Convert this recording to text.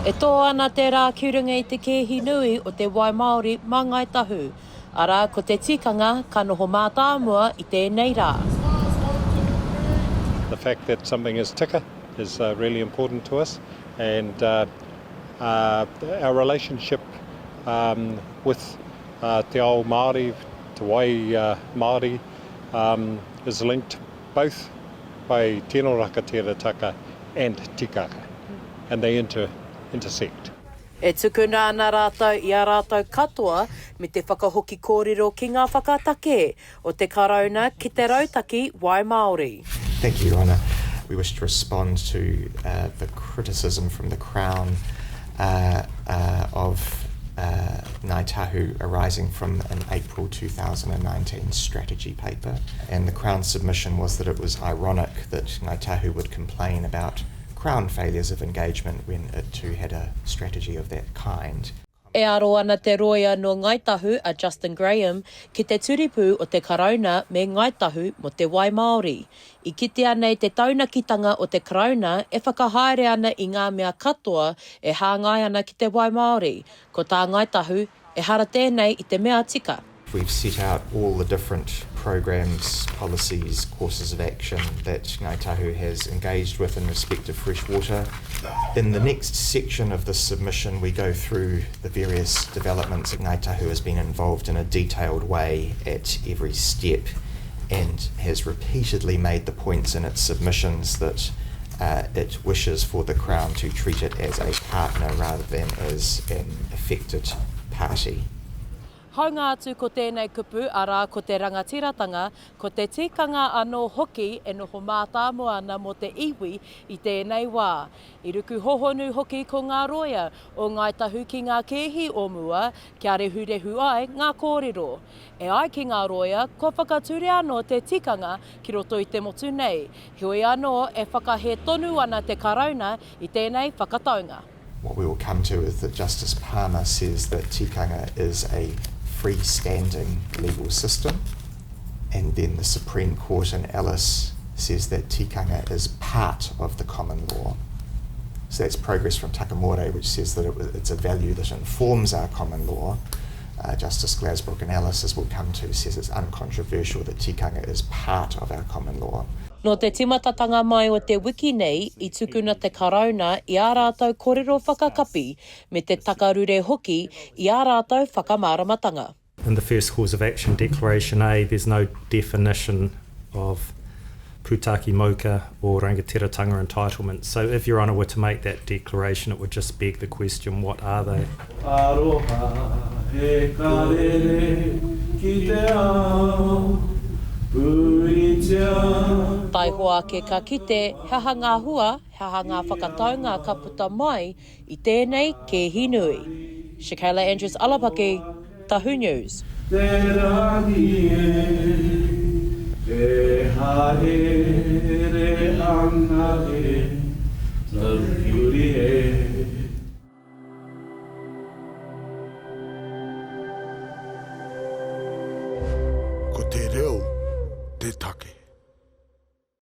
E tō ana te rā kiurunga I te kehi nui o te wai Māori mā Ngāi Tahu. Ara, ko te tikanga ka noho mātāmua I tēnei rā. The fact that something is tika is really important to us, and our relationship with te ao Māori, te wai Māori, is linked both by tino rakaterataka and tikanga, and they intersect. E tukuna ana rātou I a rātou katoa me te whakahoki kōrero ki ngā whakatake o te karauna ki te rautaki wai Māori. Thank you, Your Honour. We wish to respond to the criticism from the Crown of Ngāi Tahu arising from an April 2019 strategy paper. And the Crown's submission was that it was ironic that Ngāi Tahu would complain about Crown failures of engagement when it too had a strategy of that kind. E aro ana te roia no Ngāi Tahu a Justin Graham ki te turipu o te karauna me Ngāi Tahu mo te wai Māori. I kite ana I te taunakitanga o te karauna e whakahaere ana I ngā mea katoa e hāngai ana ki te wai Māori. Ko tā Ngāi Tahu e hara tēnei I te mea tika. We've set out all the different programs, policies, courses of action that Ngāi Tahu has engaged with in respect of freshwater. In the next section of the submission, we go through the various developments that Ngāi Tahu has been involved in a detailed way at every step, and has repeatedly made the points in its submissions that it wishes for the Crown to treat it as a partner rather than as an affected party. Haunga atu ko tēnei kupu, arā ko te rangatiratanga, ko te tikanga anō hoki e noho mātāmua ana mo te iwi I tēnei wā. I ruku hohonu hoki ko ngā roia o Ngāi Tahu ki ngā kehi o mua, kia rehu ai ngā kōrero. E ai ki ngā roia, ko whakature anō te tikanga ki roto I te motu nei. Heoi anō e whakahe tonu ana te karauna I tēnei whakataunga. What we will come to is that Justice Palmer says that tikanga is a freestanding legal system, and then the Supreme Court in Ellis says that tikanga is part of the common law. So that's progress from Takamore, which says that it's a value that informs our common law. Justice Glasbrook in Ellis, as we'll come to, says it's uncontroversial that tikanga is part of our common law. No te timatatanga mai o te wiki nei, I tukuna te karauna I a rātou kōrero whakakapi, me te takarure hoki I a rātou whakamāramatanga. In the first cause of action, Declaration A, there's no definition of pūtaki mauka or rangatiratanga entitlements. So if Your Honour were to make that declaration, it would just beg the question, what are they? Aroha he karere ki te ao. Tai hoa ke ka kite, heha ngā hua, heha ngā whakataunga ka puta mai I tēnei kehi nui. Shakayla Andrews-Alapaki, Tahu News. Te rangi e haere ana